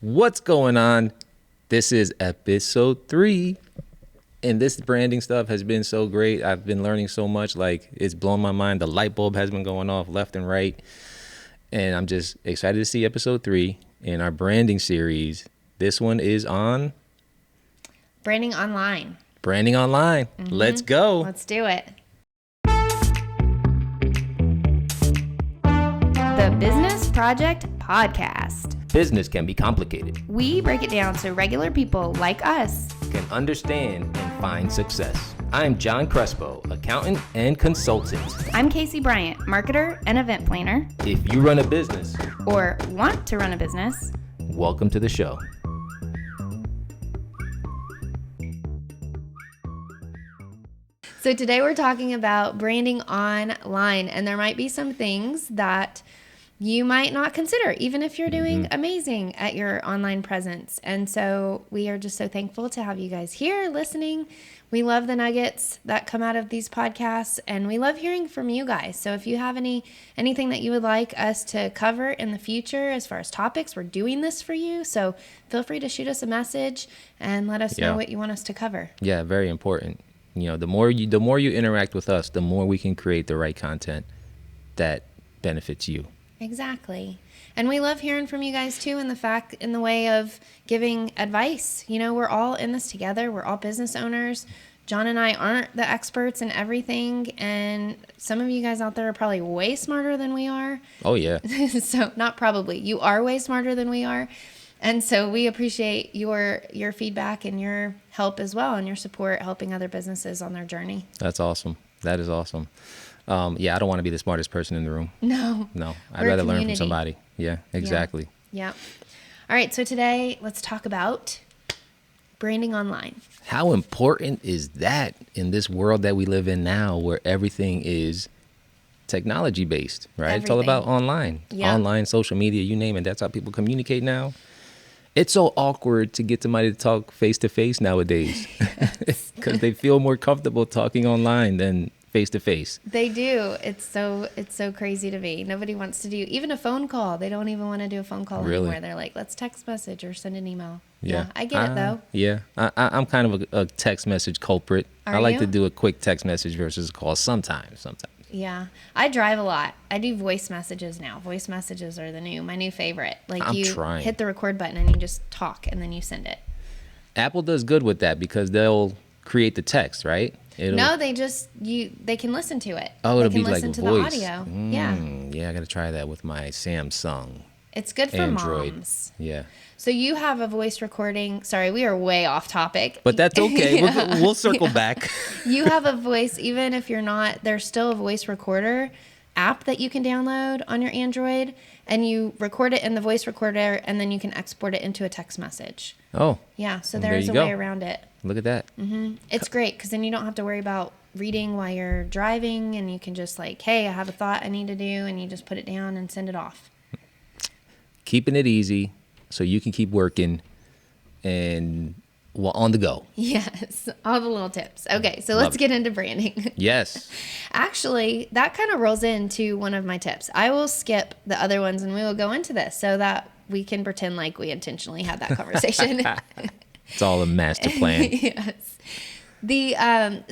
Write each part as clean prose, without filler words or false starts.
What's going on? This is episode 3, and this branding stuff has been so great. I've been learning so much, like it's blown my mind. The light bulb has been going off left and right, and I'm just excited to see episode 3 in our branding series. This one is on branding online. Branding online. Mm-hmm. Let's go. Let's do it. The Business Project Podcast. Business can be complicated. We break it down so regular people like us can understand and find success. I'm John Crespo, accountant and consultant. I'm Casey Bryant, marketer and event planner. If you run a business or want to run a business, welcome to the show. So today we're talking about branding online, and there might be some things that you might not consider, even if you're doing amazing at your online presence. And so we are just so thankful to have you guys here listening. We love the nuggets that come out of these podcasts, and we love hearing from you guys. So if you have anything that you would like us to cover in the future as far as topics, we're doing this for you. So feel free to shoot us a message and let us know what you want us to cover. Yeah, very important. You know, the more you interact with us, the more we can create the right content that benefits you. Exactly. And we love hearing from you guys too in the way of giving advice. You know, we're all in this together. We're all business owners. John and I aren't the experts in everything, and some of you guys out there are probably way smarter than we are. Oh yeah. So not probably. You are way smarter than we are. And so we appreciate your feedback and your help as well, and your support helping other businesses on their journey. That's awesome. That is awesome. I don't want to be the smartest person in the room. No. I'd rather learn from somebody. Yeah, exactly. Yeah. All right. So today, let's talk about branding online. How important is that in this world that we live in now, where everything is technology based, right? Everything. It's all about online, online, social media, you name it. That's how people communicate now. It's so awkward to get somebody to talk face to face nowadays because they feel more comfortable talking online than face to face. They do. It's so crazy to me. Nobody wants to do even a phone call. They don't even want to do a phone call anymore. They're like, let's text message or send an email. Yeah, I get it though. Yeah, I'm kind of a text message culprit. I like to do a quick text message versus a call sometimes. Yeah, I drive a lot. I do voice messages now. Voice messages are my new favorite. Like hit the record button and you just talk and then you send it. Apple does good with that because they'll create the text, right? They can listen to it. Oh, it'll be like listen to voice. The audio. Yeah, I got to try that with my Samsung. It's good for Android. Moms. Yeah. So you have a voice recording. Sorry, we are way off topic. But that's okay. We'll circle back. You have a voice, even if you're not, there's still a voice recorder app that you can download on your Android, and you record it in the voice recorder, and then you can export it into a text message. Oh. Yeah, so there's a way around it. Look at that. Mm-hmm. It's great because then you don't have to worry about reading while you're driving, and you can just like, hey, I have a thought I need to do, and you just put it down and send it off. Keeping it easy so you can keep working and on the go. Yes, all the little tips. Okay, so let's get into branding. Yes. Actually, that kind of rolls into one of my tips. I will skip the other ones and we will go into this so that we can pretend like we intentionally had that conversation. It's all a master plan. Yes.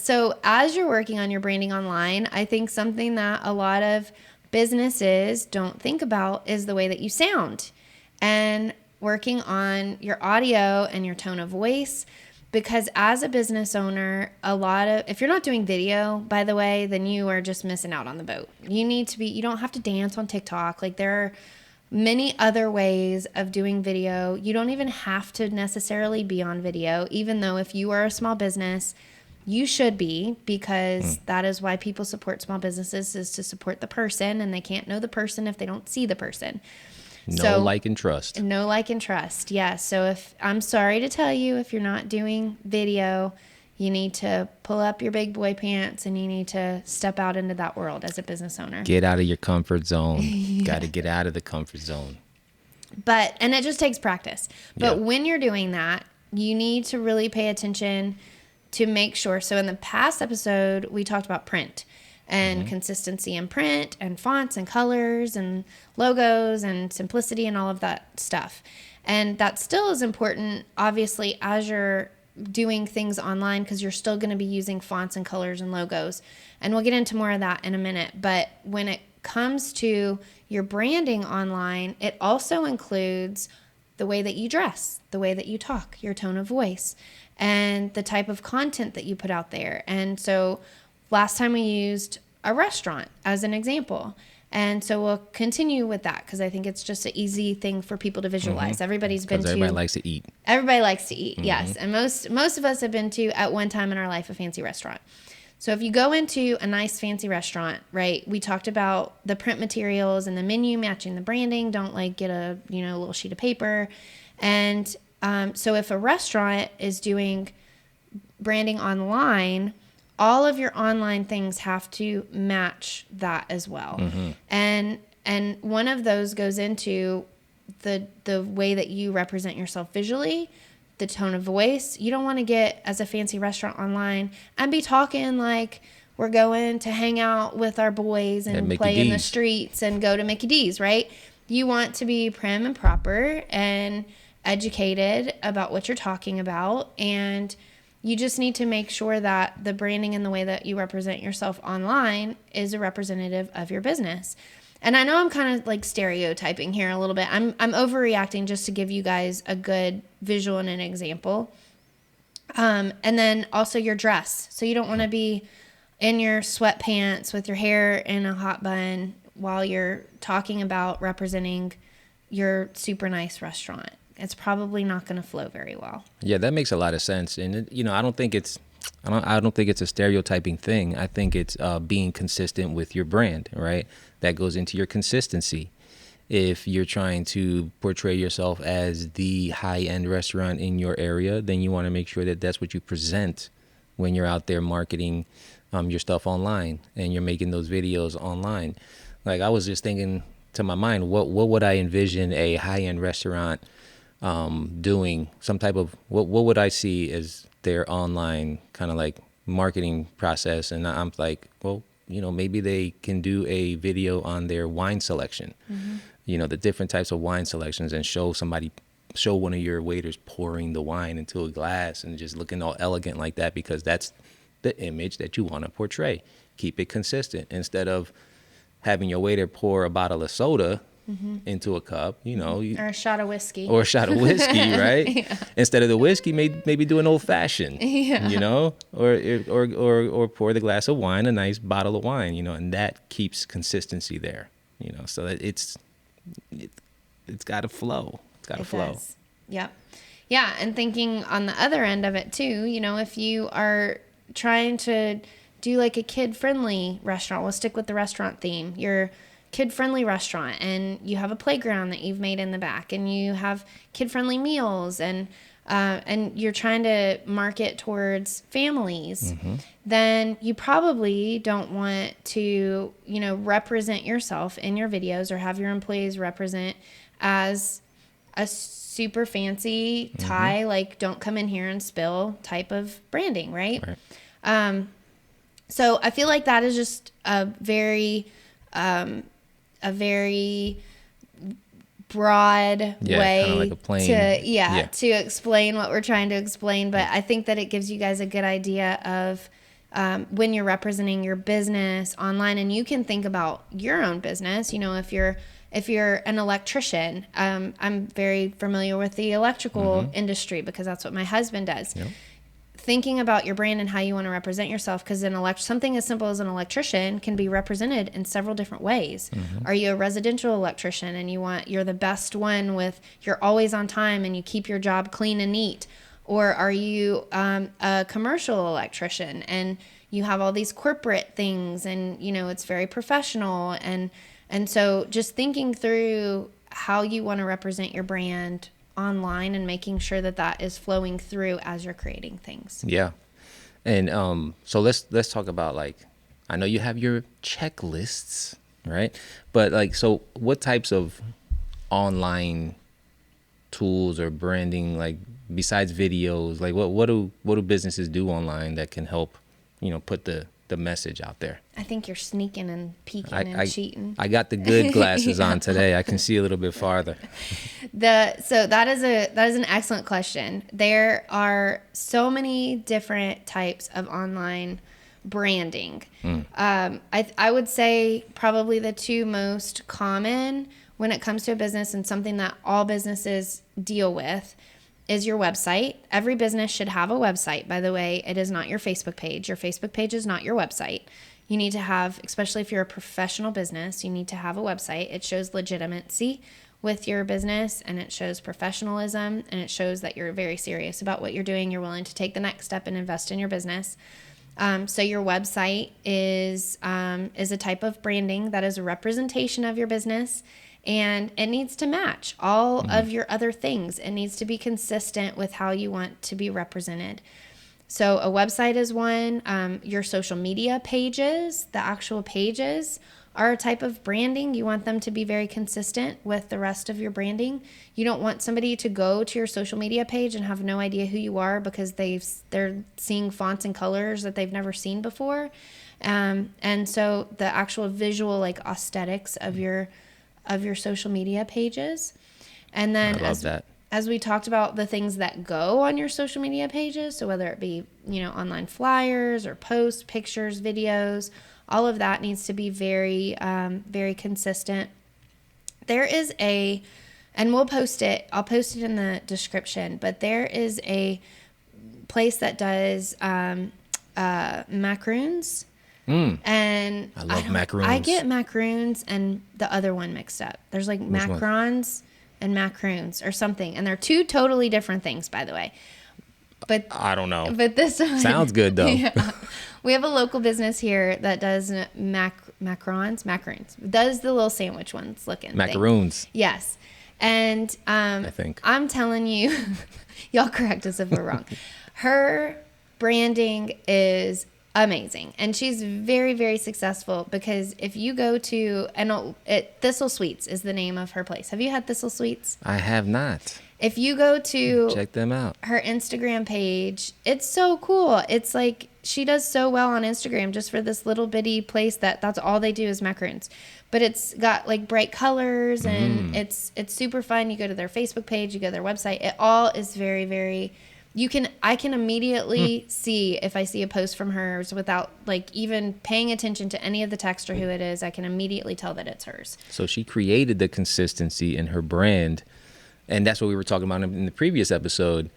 So as you're working on your branding online, I think something that a lot of businesses don't think about is the way that you sound and working on your audio and your tone of voice. Because as a business owner, if you're not doing video, by the way, then you are just missing out on the boat. You don't have to dance on TikTok. Like there are many other ways of doing video. You don't even have to necessarily be on video, even though if you are a small business, you should be, because that is why people support small businesses, is to support the person, and they can't know the person if they don't see the person. No like and trust. No like and trust, yeah. So I'm sorry to tell you, if you're not doing video, you need to pull up your big boy pants and you need to step out into that world as a business owner. Get out of your comfort zone. Got to get out of the comfort zone. And it just takes practice. But when you're doing that, you need to really pay attention to make sure. So in the past episode, we talked about print and consistency in print and fonts and colors and logos and simplicity and all of that stuff. And that still is important, obviously, as you're doing things online, because you're still going to be using fonts and colors and logos. And we'll get into more of that in a minute. But when it comes to your branding online, it also includes the way that you dress, the way that you talk, your tone of voice, and the type of content that you put out there. And so last time we used a restaurant as an example. And so we'll continue with that because I think it's just an easy thing for people to visualize. Everybody's been to. Everybody likes to eat. Everybody likes to eat, yes. And most of us have been to, at one time in our life, a fancy restaurant. So if you go into a nice fancy restaurant, right, we talked about the print materials and the menu matching the branding. Don't like get a little sheet of paper. And so if a restaurant is doing branding online, all of your online things have to match that as well. And one of those goes into the way that you represent yourself visually, the tone of voice. You don't want to get as a fancy restaurant online and be talking like we're going to hang out with our boys and play in the streets and go to Mickey D's, right? You want to be prim and proper and educated about what you're talking about, and you just need to make sure that the branding and the way that you represent yourself online is a representative of your business. And I know I'm kind of like stereotyping here a little bit. I'm overreacting just to give you guys a good visual and an example. And then also your dress. So you don't want to be in your sweatpants with your hair in a hot bun while you're talking about representing your super nice restaurant. It's probably not going to flow very well. Yeah, that makes a lot of sense. And I don't think it's a stereotyping thing. I think it's being consistent with your brand, right? That goes into your consistency. If you're trying to portray yourself as the high-end restaurant in your area, then you want to make sure that that's what you present when you're out there marketing your stuff online and you're making those videos online. Like, I was just thinking to my mind, what would I envision a high-end restaurant doing? Some type of what would I see as their online kind of like marketing process? And I'm like, well, maybe they can do a video on their wine selection, the different types of wine selections, and show one of your waiters pouring the wine into a glass and just looking all elegant like that, because that's the image that you want to portray. Keep it consistent instead of having your waiter pour a bottle of soda into a cup, or a shot of whiskey. Right? Yeah. Instead of the whiskey, maybe do an old fashioned, or pour the glass of wine, a nice bottle of wine, and that keeps consistency there, so that it's got to flow. It's got to flow. Does. Yep. Yeah. And thinking on the other end of it too, if you are trying to do like a kid-friendly restaurant, we'll stick with the restaurant theme. You're kid-friendly restaurant and you have a playground that you've made in the back and you have kid-friendly meals and you're trying to market towards families, then you probably don't want to, represent yourself in your videos or have your employees represent as a super fancy tie, like don't come in here and spill type of branding, right? So I feel like that is just a very broad way like a plain, to explain what we're trying to explain. But I think that it gives you guys a good idea of when you're representing your business online, and you can think about your own business. If you're an electrician, I'm very familiar with the electrical industry because that's what my husband does. Yep. Thinking about your brand and how you want to represent yourself, because something as simple as an electrician can be represented in several different ways. Are you a residential electrician and you're the best one you're always on time and you keep your job clean and neat? Or are you a commercial electrician and you have all these corporate things and it's very professional, and so just thinking through how you want to represent your brand online and making sure that is flowing through as you're creating things. Yeah. And so let's talk about, like, I know you have your checklists, right? But so what types of online tools or branding, like besides videos, like what do businesses do online that can help, put the the message out there. I think you're sneaking and peeking and cheating. I got the good glasses on today. I can see a little bit farther. So that is an excellent question. There are so many different types of online branding. I would say probably the two most common when it comes to a business, and something that all businesses deal with, is your website. Every business should have a website, by the way. It is not your Facebook page. Your Facebook page is not your website. You need to have, especially if you're a professional business, you need to have a website. It shows legitimacy with your business, and it shows professionalism, and it shows that you're very serious about what you're doing. You're willing to take the next step and invest in your business. So your website is a type of branding that is a representation of your business, and it needs to match all of your other things. It needs to be consistent with how you want to be represented. So a website is one. Your social media pages, the actual pages, are a type of branding. You want them to be very consistent with the rest of your branding. You don't want somebody to go to your social media page and have no idea who you are because they're seeing fonts and colors that they've never seen before. And so the actual visual, like, aesthetics of your social media pages. And then I love that. As we talked about, the things that go on your social media pages, so whether it be, online flyers or posts, pictures, videos, all of that needs to be very, very consistent. There is and we'll post it, I'll post it in the description, but there is a place that does macaroons. And I love macaroons. I get macaroons and the other one mixed up. There's like macarons and macaroons or something. And they're two totally different things, by the way. But I don't know. But this one sounds good though. Yeah. We have a local business here that does macaroons, does the little sandwich ones looking macaroons thing. Yes. And I think I'm telling you, y'all correct us if we're wrong. Her branding is amazing, and she's very, very successful, because if you go to Thistle Sweets is the name of her place. Have you had Thistle Sweets? I have not. If you go to check them out, her Instagram page, it's so cool. It's like she does so well on Instagram just for this little bitty place that's all they do is macaroons. But it's got like bright colors, and it's super fun. You go to their Facebook page, you go to their website. It all is very, very. I can immediately see if I see a post from hers without like even paying attention to any of the text or who it is. I can immediately tell that it's hers. So she created the consistency in her brand. And that's what we were talking about in the previous episode,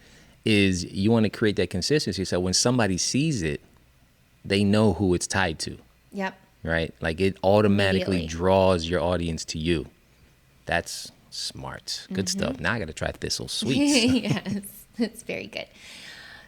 is you want to create that consistency. So when somebody sees it, they know who it's tied to. Yep. Right? Like it automatically draws your audience to you. That's smart. Good stuff. Now I got to try Thistle Sweets. Yes, it's very good.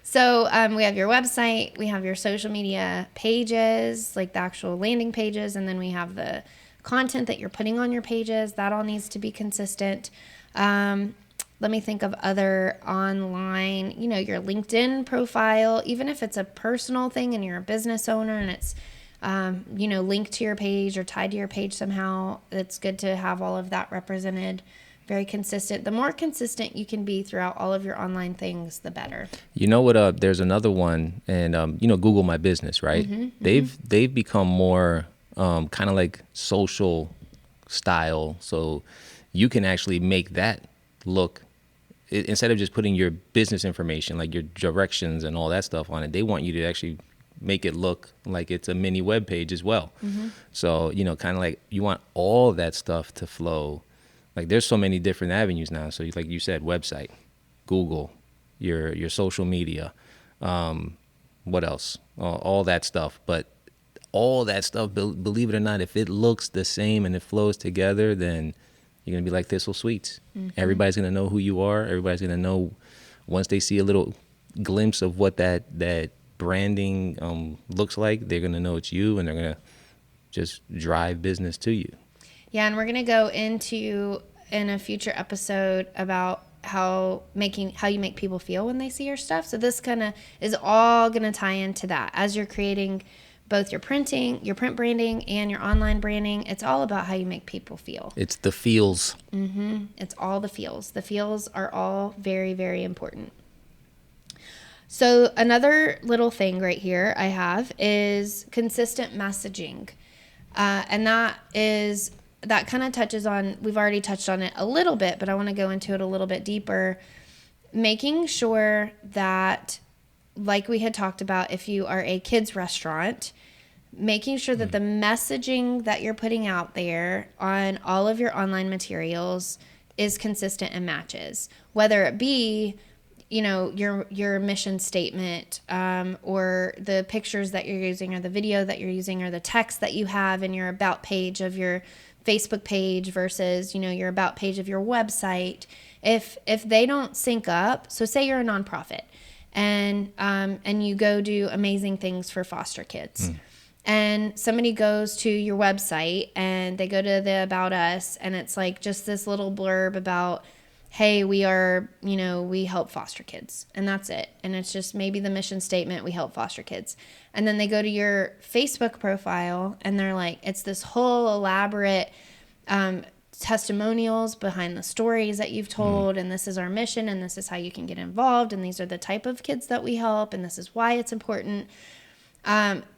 So we have your website, we have your social media pages, like the actual landing pages, and then we have the content that you're putting on your pages. That all needs to be consistent. Let me think of other online, your LinkedIn profile, even if it's a personal thing and you're a business owner and it's, linked to your page or tied to your page somehow. It's good to have all of that represented, very consistent. The more consistent you can be throughout all of your online things, the better. You know what? There's another one, and Google My Business, right? They've become more kind of like social style, so you can actually make that look, instead of just putting your business information, like your directions and all that stuff on it, they want you to actually make it look like it's a mini web page as well. So, kind of like you want all that stuff to flow. Like there's so many different avenues now. So like you said, website, Google, your social media, what else? All that stuff. But all that stuff, believe it or not, if it looks the same and it flows together, then you're going to be like Thistle Sweets. Everybody's going to know who you are. Everybody's going to know once they see a little glimpse of what that branding looks like, they're going to know it's you, and they're going to just drive business to you. Yeah, and we're going to go into in a future episode about how you make people feel when they see your stuff. So this kind of is all going to tie into that. As you're creating both your print branding and your online branding, it's all about how you make people feel. It's the feels. It's all the feels. The feels are all very, very important. So another little thing right here I have is consistent messaging. And that kind of touches on, we've already touched on it a little bit, but I want to go into it a little bit deeper. Making sure that, like we had talked about, if you are a kids restaurant, making sure that the messaging that you're putting out there on all of your online materials is consistent and matches, whether it be, your mission statement, or the pictures that you're using, or the video that you're using, or the text that you have in your about page of your Facebook page versus, your about page of your website. If they don't sync up, so say you're a nonprofit and you go do amazing things for foster kids. And somebody goes to your website and they go to the About Us, and it's like just this little blurb about, hey, we are, we help foster kids. And that's it. And it's just maybe the mission statement, we help foster kids. And then they go to your Facebook profile and they're like, it's this whole elaborate testimonials behind the stories that you've told. And this is our mission, and this is how you can get involved. And these are the type of kids that we help. And this is why it's important.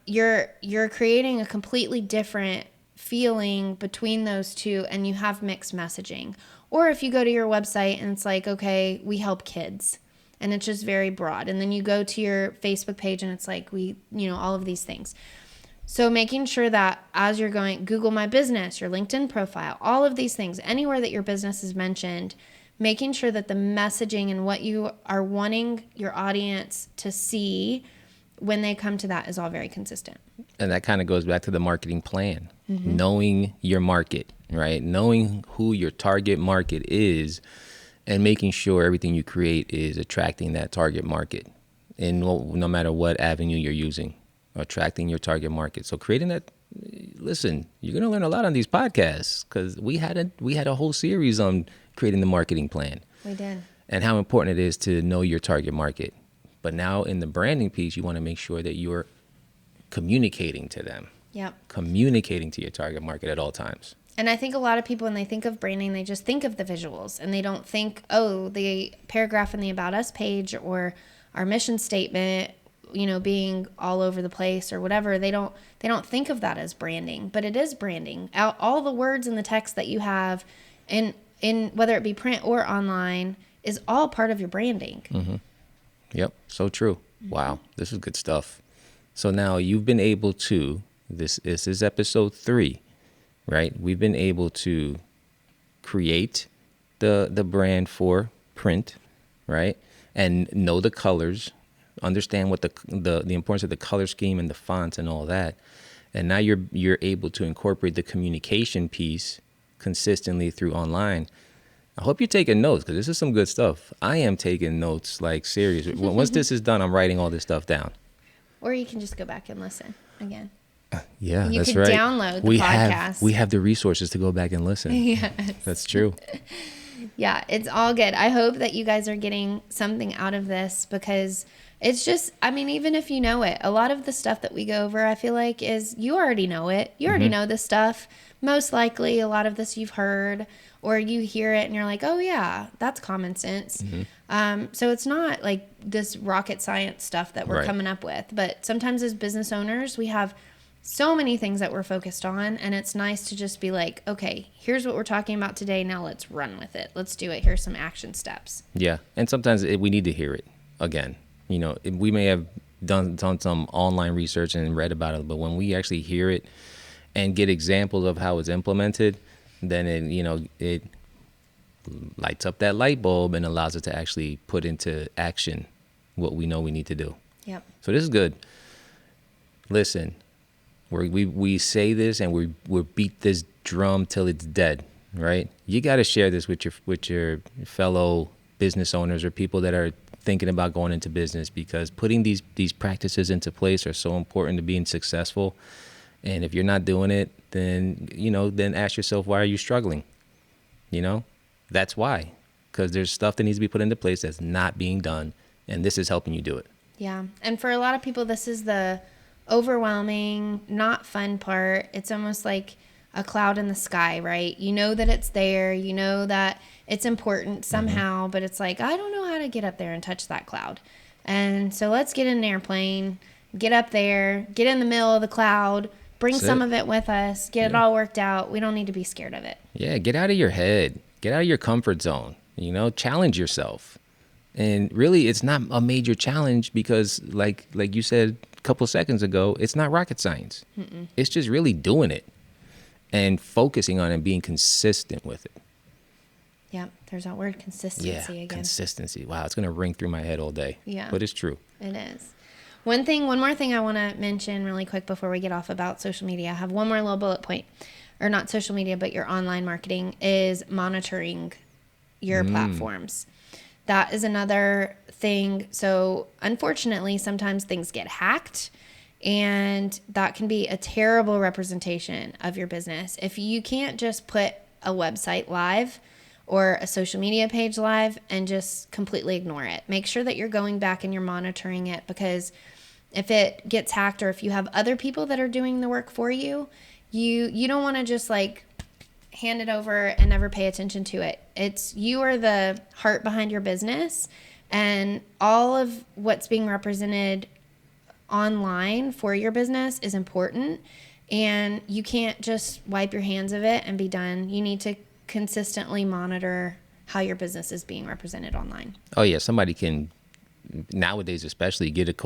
You're creating a completely different feeling between those two, and you have mixed messaging. Or if you go to your website and it's like, okay, we help kids, and it's just very broad. And then you go to your Facebook page and it's like, we, all of these things. So making sure that as you're going, Google My Business, your LinkedIn profile, all of these things, anywhere that your business is mentioned, making sure that the messaging and what you are wanting your audience to see when they come to that is all very consistent. And that kind of goes back to the marketing plan, knowing your market, right? Knowing who your target market is, and making sure everything you create is attracting that target market, and no matter what avenue you're using, attracting your target market. So creating that, listen, you're going to learn a lot on these podcasts, because we had a whole series on creating the marketing plan. We did. And how important it is to know your target market. But now in the branding piece, you want to make sure that you're communicating to them. Yep. Communicating to your target market at all times. And I think a lot of people, when they think of branding, they just think of the visuals, and they don't think, the paragraph in the About Us page or our mission statement, being all over the place or whatever. They don't think of that as branding, but it is branding. All the words in the text that you have in whether it be print or online is all part of your branding. Mm-hmm. Yep. So true. Wow. This is good stuff. So now you've been able to, this is episode 3, right? We've been able to create the brand for print, right? And know the colors, understand what the importance of the color scheme and the fonts and all that. And now you're able to incorporate the communication piece consistently through online. I hope you're taking notes, because this is some good stuff. I am taking notes, like serious. Once this is done, I'm writing all this stuff down. Or you can just go back and listen again. Yeah, you that's can right. Download the podcast. We have the resources to go back and listen. Yes. That's true. Yeah, it's all good. I hope that you guys are getting something out of this, because it's just, even if you know it, a lot of the stuff that we go over, I feel like is, you already know it. You already know this stuff. Most likely a lot of this you've heard, or you hear it and you're like, oh yeah, that's common sense. So it's not like this rocket science stuff that we're coming up with. But sometimes as business owners, we have so many things that we're focused on, and it's nice to just be like, okay, here's what we're talking about today. Now let's run with it. Let's do it. Here's some action steps. Yeah. And sometimes we need to hear it again. We may have done some online research and read about it, but when we actually hear it and get examples of how it's implemented, then it lights up that light bulb and allows us to actually put into action what we know we need to do. Yep. So this is good. Listen, we say this and we beat this drum till it's dead, right? You got to share this with your fellow business owners or people that are thinking about going into business, because putting these practices into place are so important to being successful. And if you're not doing it, then ask yourself, why are you struggling? That's why. Because there's stuff that needs to be put into place that's not being done, and this is helping you do it. Yeah. And for a lot of people, this is the overwhelming, not fun part. It's almost like a cloud in the sky, right? You know that it's there. You know that it's important somehow, but it's like, I don't know how to get up there and touch that cloud. And so let's get in an airplane, get up there, get in the middle of the cloud, bring some of it with us, get it all worked out. We don't need to be scared of it. Yeah, get out of your head. Get out of your comfort zone. Challenge yourself. And really, it's not a major challenge because, like you said a couple seconds ago, it's not rocket science. Mm-mm. It's just really doing it and focusing on it and being consistent with it. Yep, there's that word consistency again. Consistency. Wow, it's going to ring through my head all day. Yeah. But it's true. It is. One more thing I want to mention really quick before we get off about social media. I have one more little bullet point. Or not social media, but your online marketing is monitoring your platforms. That is another thing. So unfortunately, sometimes things get hacked, and that can be a terrible representation of your business. If you can't just put a website live or a social media page live and just completely ignore it, make sure that you're going back and you're monitoring it, because if it gets hacked or if you have other people that are doing the work for you, you don't want to just like hand it over and never pay attention to it. You are the heart behind your business, and all of what's being represented online for your business is important, and you can't just wipe your hands of it and be done. You need to consistently monitor how your business is being represented online. Oh yeah, somebody can nowadays especially get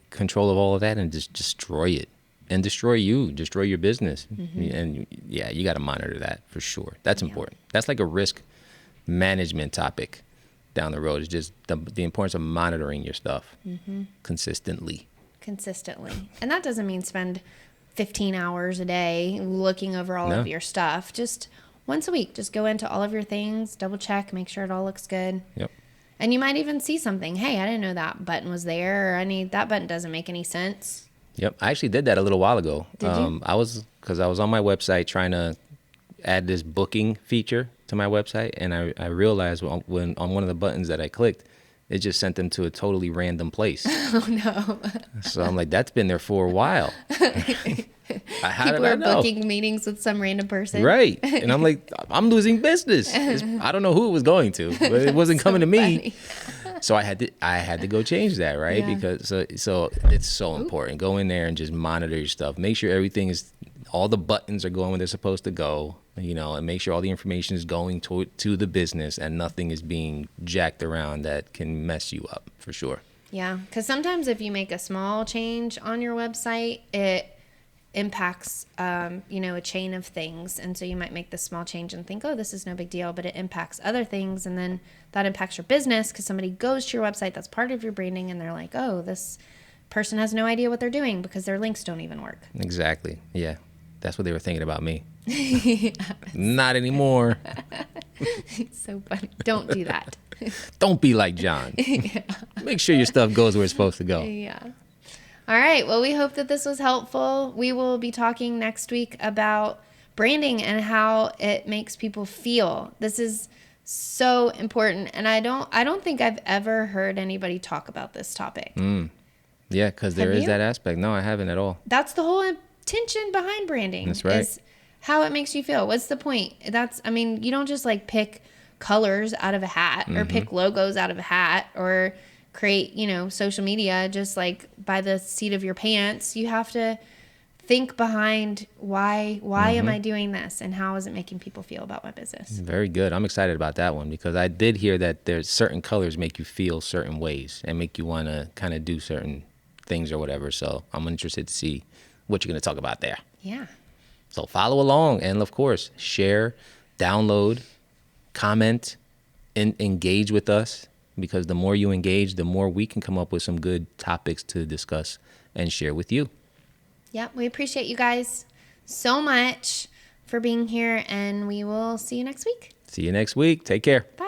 control of all of that and just destroy it. And destroy your business. Mm-hmm. And yeah, you got to monitor that for sure. That's important. That's like a risk management topic down the road. It's just the importance of monitoring your stuff consistently. And that doesn't mean spend 15 hours a day looking over all of your stuff. Just once a week, just go into all of your things, double check, make sure it all looks good. Yep. And you might even see something. Hey, I didn't know that button was there. Or that button doesn't make any sense. Yep, I actually did that a little while ago. Did you? I was on my website trying to add this booking feature to my website, and I realized when on one of the buttons that I clicked, it just sent them to a totally random place. Oh no! So I'm like, that's been there for a while. People are booking meetings with some random person, right? And I'm like, I'm losing business. I don't know who it was going to, but it wasn't coming to me. So I had to go change that, right? Yeah. Because so it's so important. Go in there and just monitor your stuff. Make sure all the buttons are going where they're supposed to go, and make sure all the information is going to the business and nothing is being jacked around that can mess you up for sure. Yeah, because sometimes if you make a small change on your website, it impacts, a chain of things. And so you might make this small change and think, oh, this is no big deal, but it impacts other things. And then that impacts your business because somebody goes to your website that's part of your branding and they're like, oh, this person has no idea what they're doing because their links don't even work. Exactly. Yeah. That's what they were thinking about me. Yes. Not anymore. It's so funny. Don't do that. Don't be like John. Yeah. Make sure your stuff goes where it's supposed to go. Yeah. All right. Well, we hope that this was helpful. We will be talking next week about branding and how it makes people feel. This is so important, and I don't think I've ever heard anybody talk about this topic. Yeah, because there is that aspect. No, I haven't at all. That's the whole intention behind branding. That's right. Is how it makes you feel. What's the point? You don't just like pick colors out of a hat or pick logos out of a hat or create, social media just like by the seat of your pants. You have to think behind why am I doing this and how is it making people feel about my business? Very good. I'm excited about that one because I did hear that there's certain colors make you feel certain ways and make you want to kind of do certain things or whatever. So I'm interested to see what you're going to talk about there. Yeah. So follow along and of course, share, download, comment, and engage with us because the more you engage, the more we can come up with some good topics to discuss and share with you. Yep, we appreciate you guys so much for being here, and we will see you next week. See you next week. Take care. Bye.